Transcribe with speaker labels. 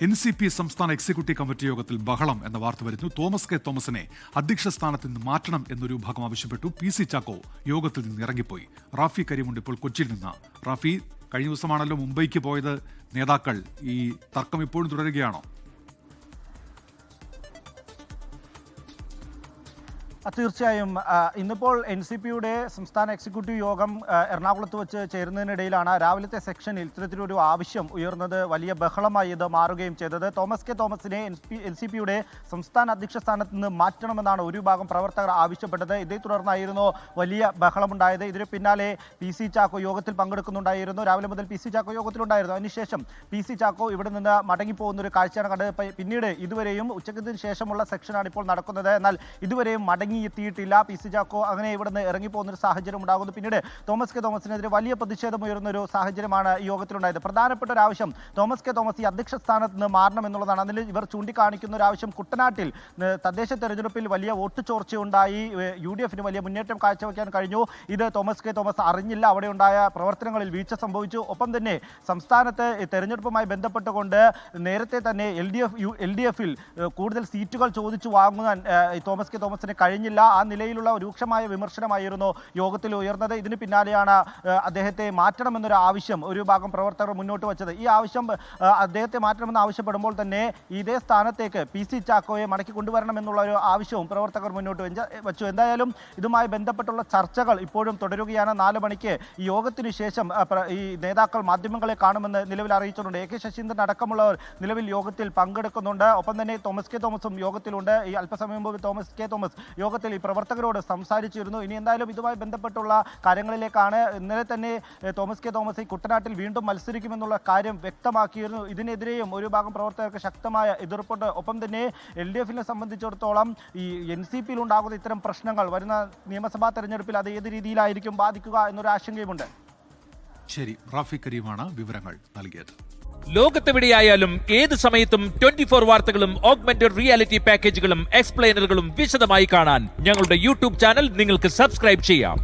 Speaker 1: NCP സംസ്ഥാന executive committee യോഗത്തിൽ ബഹളം എന്ന വാർത്ത വരുന്നു. തോമസ് കെ തോമസിനെ അധ്യക്ഷ സ്ഥാനത്ത് നിന്ന് മാറ്റണം എന്നൊരു വിഭാഗം ആവശ്യപ്പെട്ടു. PC ചാക്കോ യോഗത്തിൽ നിന്ന് ഇറങ്ങിപ്പോയി. റാഫി കരിമുണ്ട് ഇപ്പോൾ കൊച്ചിയിൽ നിന്ന്. റാഫി, കഴിഞ്ഞ ദിവസമാണല്ലോ മുംബൈക്ക് പോയത് നേതാക്കൾ. ഈ തർക്കം ഇപ്പോഴും തുടരുകയാണോ?
Speaker 2: തീർച്ചയായും ഇന്നിപ്പോൾ NCPയുടെ സംസ്ഥാന എക്സിക്യൂട്ടീവ് യോഗം എറണാകുളത്ത് വെച്ച് ചേരുന്നതിനിടയിലാണ് രാവിലത്തെ സെക്ഷനിൽ ഇത്തരത്തിലൊരു ആവശ്യം ഉയർന്നത്. വലിയ ബഹളമായി ഇത് മാറുകയും ചെയ്തത്. തോമസ് കെ തോമസിനെ NCPയുടെ സംസ്ഥാന അധ്യക്ഷ സ്ഥാനത്ത് നിന്ന് മാറ്റണമെന്നാണ് ഒരു വിഭാഗം പ്രവർത്തകർ ആവശ്യപ്പെട്ടത്. ഇതേ തുടർന്നായിരുന്നു വലിയ ബഹളമുണ്ടായത്. ഇതിന് പിന്നാലെ PC ചാക്കോ യോഗത്തിൽ പങ്കെടുക്കുന്നുണ്ടായിരുന്നു. രാവിലെ മുതൽ PC ചാക്കോ യോഗത്തിലുണ്ടായിരുന്നു. അതിനുശേഷം PC ചാക്കോ ഇവിടെ നിന്ന് മടങ്ങിപ്പോകുന്ന ഒരു കാഴ്ചയാണ് കണ്ടത്. പിന്നീട് ഇതുവരെയും ഉച്ചയ്ക്ക് ശേഷമുള്ള സെക്ഷനാണ് ഇപ്പോൾ നടക്കുന്നത്. എന്നാൽ ഇതുവരെയും എത്തിയിട്ടില്ല. PC ചാക്കോ അങ്ങനെ ഇവിടെ നിന്ന് ഇറങ്ങിപ്പോകുന്ന ഒരു സാഹചര്യം ഉണ്ടാകുന്നു. പിന്നീട് തോമസ് കെ തോമസിനെതിരെ വലിയ പ്രതിഷേധം ഉയർന്ന ഒരു സാഹചര്യമാണ് ഈ യോഗത്തിലുണ്ടായത്. പ്രധാനപ്പെട്ട ഒരു ആവശ്യം തോമസ് കെ തോമസ് ഈ അധ്യക്ഷ സ്ഥാനത്ത് നിന്ന് മാറണം എന്നുള്ളതാണ്. അതിൽ ഇവർ ചൂണ്ടിക്കാണിക്കുന്ന ഒരു ആവശ്യം, കുട്ടനാട്ടിൽ തദ്ദേശ തെരഞ്ഞെടുപ്പിൽ വലിയ വോട്ട് ചോർച്ചയുണ്ടായി, UDFന് വലിയ മുന്നേറ്റം കാഴ്ചവെക്കാൻ കഴിഞ്ഞു. ഇത് തോമസ് കെ തോമസ് അറിഞ്ഞില്ല. അവിടെ ഉണ്ടായ പ്രവർത്തനങ്ങളിൽ വീഴ്ച സംഭവിച്ചു. ഒപ്പം തന്നെ സംസ്ഥാനത്ത് തെരഞ്ഞെടുപ്പുമായി ബന്ധപ്പെട്ടുകൊണ്ട് നേരത്തെ തന്നെ LDFിൽ കൂടുതൽ സീറ്റുകൾ ചോദിച്ചു വാങ്ങാൻ തോമസ് കെ തോമസിന് കഴിഞ്ഞില്ല. ആ നിലയിലുള്ള രൂക്ഷമായ വിമർശനമായിരുന്നു യോഗത്തിൽ ഉയർന്നത്. ഇതിന് പിന്നാലെയാണ് അദ്ദേഹത്തെ മാറ്റണമെന്നൊരു ആവശ്യം ഒരു ഭാഗം പ്രവർത്തകർ മുന്നോട്ട് വച്ചത്. ഈ ആവശ്യം അദ്ദേഹത്തെ മാറ്റണമെന്ന് ആവശ്യപ്പെടുമ്പോൾ തന്നെ ഇതേ സ്ഥാനത്തേക്ക് PC ചാക്കോയെ മടക്കി കൊണ്ടുവരണമെന്നുള്ള ഒരു ആവശ്യവും പ്രവർത്തകർ മുന്നോട്ട് വച്ചു. എന്തായാലും ഇതുമായി ബന്ധപ്പെട്ടുള്ള ചർച്ചകൾ ഇപ്പോഴും തുടരുകയാണ്. 4 മണിക്ക് ഈ യോഗത്തിന് ശേഷം ഈ നേതാക്കൾ മാധ്യമങ്ങളെ കാണുമെന്ന് നിലവിൽ അറിയിച്ചിട്ടുണ്ട്. AK ശശീന്ദ്രൻ അടക്കമുള്ളവർ നിലവിൽ യോഗത്തിൽ പങ്കെടുക്കുന്നുണ്ട്. ഒപ്പം തന്നെ തോമസ് കെ തോമസും യോഗത്തിലുണ്ട്. ഈ അല്പസമയം മുമ്പ് തോമസ് കെ തോമസ് യോഗത്തിൽ ഈ പ്രവർത്തകരോട് സംസാരിച്ചിരുന്നു. ഇനി എന്തായാലും ഇതുമായി ബന്ധപ്പെട്ടുള്ള കാര്യങ്ങളിലേക്കാണ്. ഇന്നലെ തന്നെ തോമസ് കെ തോമസ് ഈ കുട്ടനാട്ടിൽ വീണ്ടും മത്സരിക്കുമെന്നുള്ള കാര്യം വ്യക്തമാക്കിയിരുന്നു. ഇതിനെതിരെയും ഒരു ഭാഗം പ്രവർത്തകർക്ക് ശക്തമായ എതിർപ്പുണ്ട്. ഒപ്പം തന്നെ LDFിനെ സംബന്ധിച്ചിടത്തോളം ഈ NCPയിൽ ഉണ്ടാകുന്ന ഇത്തരം പ്രശ്നങ്ങൾ വരുന്ന നിയമസഭാ തെരഞ്ഞെടുപ്പിൽ അത് ഏത് രീതിയിലായിരിക്കും ബാധിക്കുക എന്നൊരു ആശങ്കയുമുണ്ട്.
Speaker 1: ശരി, റാഫി കരീമാണ് വിവരങ്ങൾ നൽകിയത്.
Speaker 3: ലോകത്തെവിടെയായാലും ഏത് സമയത്തും 24 വാർത്തകളും ഓഗ്മെന്റഡ് റിയാലിറ്റി പാക്കേജുകളും എക്സ്പ്ലെയിനറുകളും വിശദമായി കാണാൻ ഞങ്ങളുടെ YouTube ചാനൽ നിങ്ങൾക്ക് സബ്സ്ക്രൈബ് ചെയ്യാം.